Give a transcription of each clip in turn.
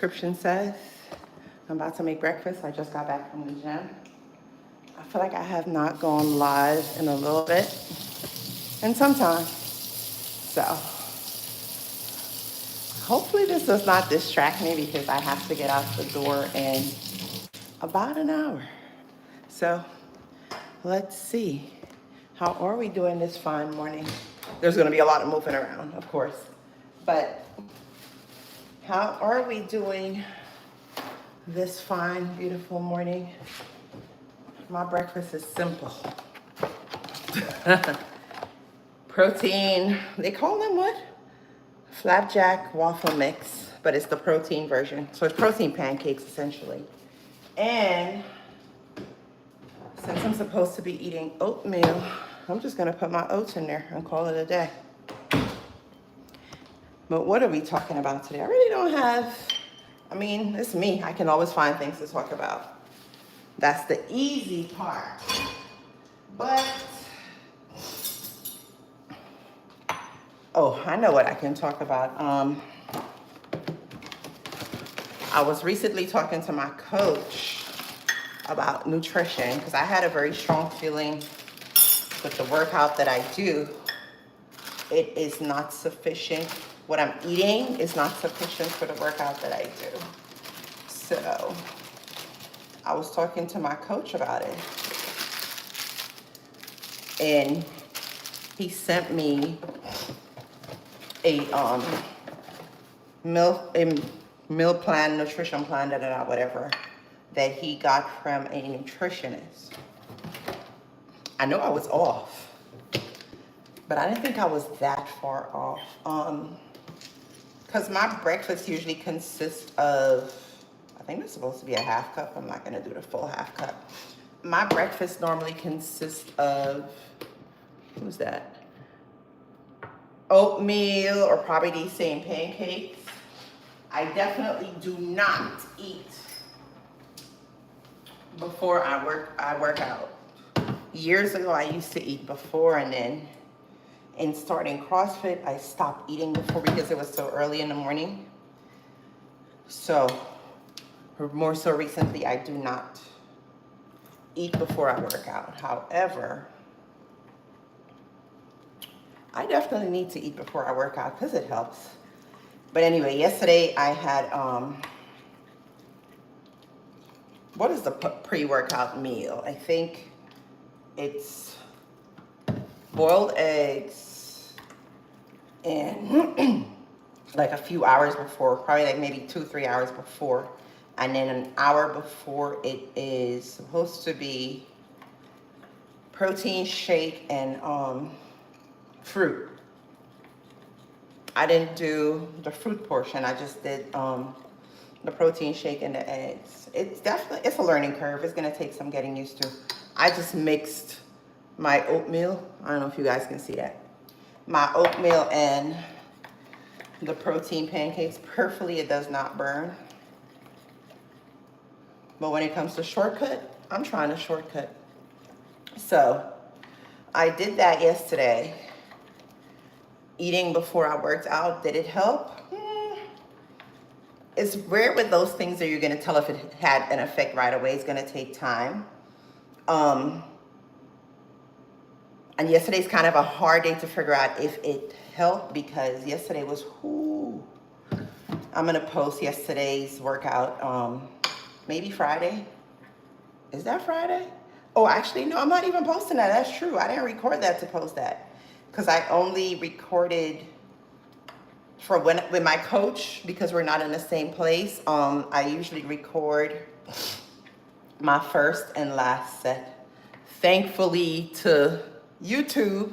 Description says. I'm about to make breakfast. I just got back from the gym. I feel like I have not gone live in a little bit and some time. So hopefully this does not distract me because I have to get out the door in about an hour. So let's see. How are we doing this fine morning? There's going to be a lot of moving around, of course. But how are we doing this fine, beautiful morning? My breakfast is simple. Protein, they call them what? Flapjack waffle mix, but it's the protein version. So it's protein pancakes essentially. And since I'm supposed to be eating oatmeal, I'm just gonna put my oats in there and call it a day. But what are we talking about today? I really don't have, it's me. I can always find things to talk about. That's the easy part. But, oh, I know what I can talk about. I was recently talking to my coach about nutrition because I had a very strong feeling with the workout that I do. It is not sufficient. What I'm eating is not sufficient for the workout that I do. So I was talking to my coach about it. And he sent me a meal plan, nutrition plan, whatever, that he got from a nutritionist. I know I was off, but I didn't think I was that far off. Because my breakfast usually consists of, I think it's supposed to be a half cup. I'm not going to do the full half cup. My breakfast normally consists of, who's that? Oatmeal or probably these same pancakes. I definitely do not eat before I work out. Years ago, I used to eat before, and then in starting CrossFit, I stopped eating before because it was so early in the morning. So, more so recently, I do not eat before I work out. However, I definitely need to eat before I work out because it helps. But anyway, yesterday I had, what is the pre-workout meal? I think it's boiled eggs and like a few hours before, probably like maybe 2-3 hours before. And then an hour before it is supposed to be protein shake and fruit. I didn't do the fruit portion. I just did the protein shake and the eggs. It's a learning curve. It's gonna take some getting used to. I just mixed my oatmeal. I don't know if you guys can see that. My oatmeal and the protein pancakes perfectly. It does not burn. But when it comes to shortcut, I'm trying to shortcut. So I did that yesterday. Eating before I worked out, did it help? It's rare with those things that you're gonna tell if it had an effect right away. It's gonna take time. And yesterday's kind of a hard day to figure out if it helped because yesterday was, I'm gonna post yesterday's workout, maybe Friday. Is that Friday? Oh, actually, no, I'm not even posting that. That's true. I didn't record that to post that. Because I only recorded for with my coach because we're not in the same place. I usually record my first and last set. Thankfully to YouTube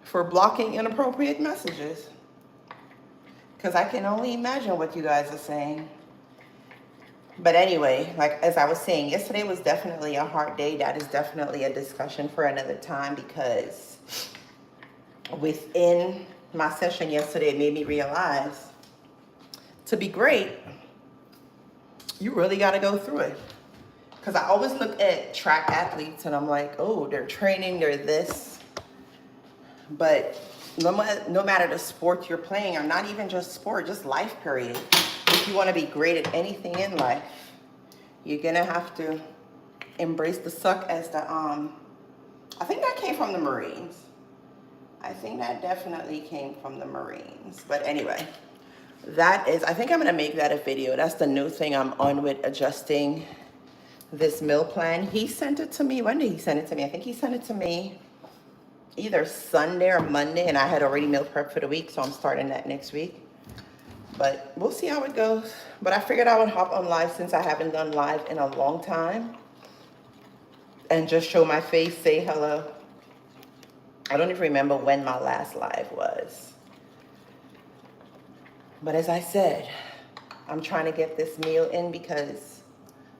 for blocking inappropriate messages. Because I can only imagine what you guys are saying. But anyway, like as I was saying, yesterday was definitely a hard day. That is definitely a discussion for another time because within my session yesterday, it made me realize to be great, you really got to go through it. Because I always look at track athletes and I'm like, oh, they're training, they're this. But no matter the sport you're playing, or not even just sport, just life period, if you want to be great at anything in life, you're gonna have to embrace the suck as the I think that came from the Marines. I think that definitely came from the Marines. But anyway, that is, I think I'm gonna make that a video. That's the new thing I'm on with adjusting this meal plan. He sent it to me. When did he send it to me? I think he sent it to me either Sunday or Monday, and I had already meal prep for the week, so I'm starting that next week. But we'll see how it goes. But I figured I would hop on live since I haven't done live in a long time and just show my face, say hello. I don't even remember when my last live was. But as I said, I'm trying to get this meal in because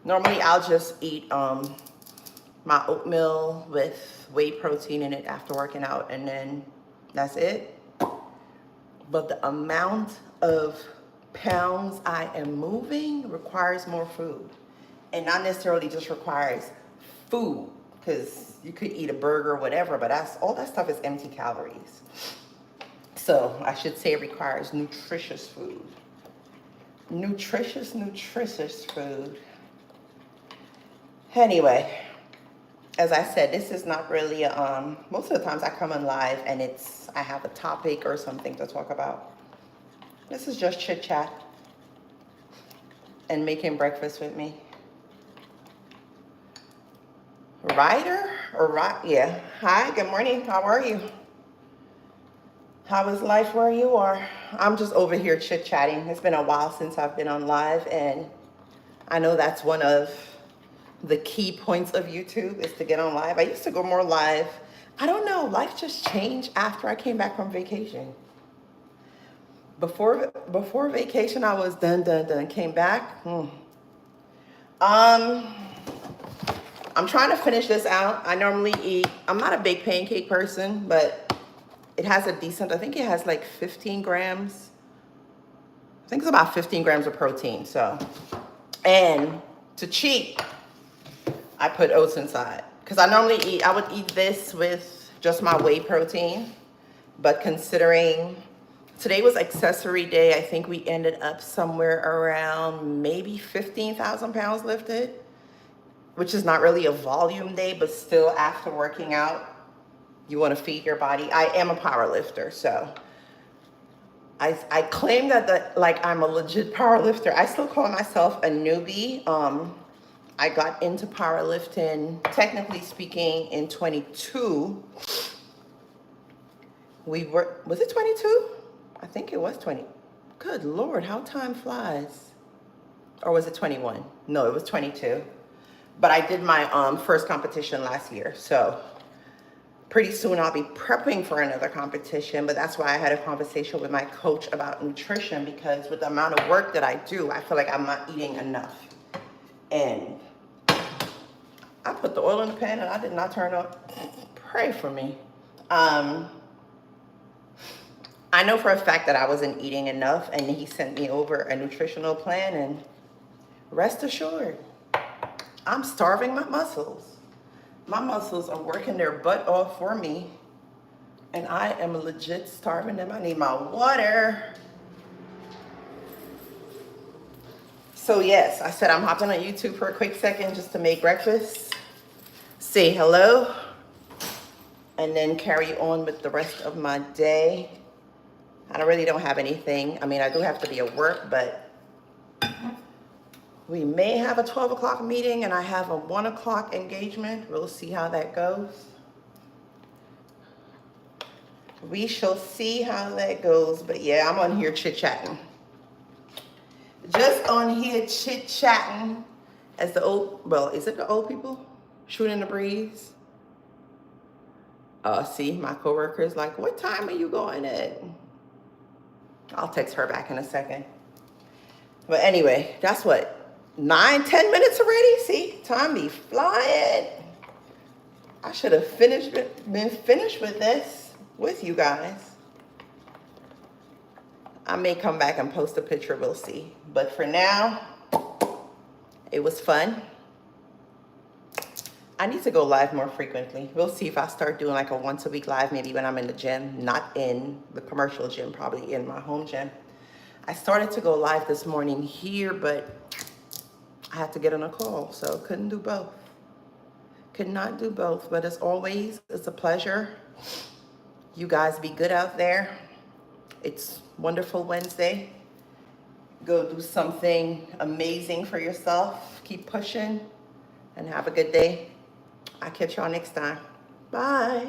normally I'll just eat my oatmeal with whey protein in it after working out, and then that's it. But the amount of pounds I am moving requires more food, and not necessarily just requires food, because you could eat a burger or whatever, but that's all, that stuff is empty calories. So I should say it requires nutritious food. Nutritious food. Anyway, as I said, this is not really most of the times I come on live and I have a topic or something to talk about. This is just chit chat and making breakfast with me. Ryder or yeah. Hi, good morning. How are you? How is life where you are? I'm just over here chit chatting. It's been a while since I've been on live, and I know that's one of the key points of YouTube is to get on live. I used to go more live. I don't know, life just changed after I came back from vacation. Before vacation, I was done, came back. I'm trying to finish this out. I normally eat, I'm not a big pancake person, but it has a decent, I think it has like 15 grams. I think it's about 15 grams of protein, so. And to cheat, I put oats inside. Because I would eat this with just my whey protein. But considering today was accessory day, I think we ended up somewhere around maybe 15,000 pounds lifted, which is not really a volume day, but still after working out, you want to feed your body. I am a power lifter, so I claim that like I'm a legit power lifter. I still call myself a newbie. I got into powerlifting, technically speaking, in 22. Was it 22? I think it was 20. Good Lord, how time flies. Or was it 21? No, it was 22. But I did my first competition last year. So pretty soon I'll be prepping for another competition. But that's why I had a conversation with my coach about nutrition, because with the amount of work that I do, I feel like I'm not eating enough. And I put the oil in the pan and I did not turn up. Pray for me. I know for a fact that I wasn't eating enough, and he sent me over a nutritional plan, and rest assured, I'm starving my muscles. My muscles are working their butt off for me, and I am legit starving them. I need my water. So yes, I said I'm hopping on YouTube for a quick second just to make breakfast, say hello, and then carry on with the rest of my day. I really don't have anything. I mean, I do have to be at work, but we may have a 12 o'clock meeting and I have a 1 o'clock engagement. We'll see how that goes. We shall see how that goes. But yeah, I'm on here chit-chatting. Just on here chit-chatting as the old, well, is it the old people? Shooting the breeze. See, my coworker is like, what time are you going at? I'll text her back in a second. But anyway, that's what, 9-10 minutes already? See, time be flying. I should have been finished with this with you guys. I may come back and post a picture, we'll see. But for now, it was fun. I need to go live more frequently. We'll see if I start doing like a once-a-week live, maybe when I'm in the gym, not in the commercial gym, probably in my home gym. I started to go live this morning here, but I had to get on a call, so couldn't do both. Could not do both, but as always, it's a pleasure. You guys be good out there. It's Wonderful Wednesday. Go do something amazing for yourself. Keep pushing and have a good day. I'll catch y'all next time. Bye.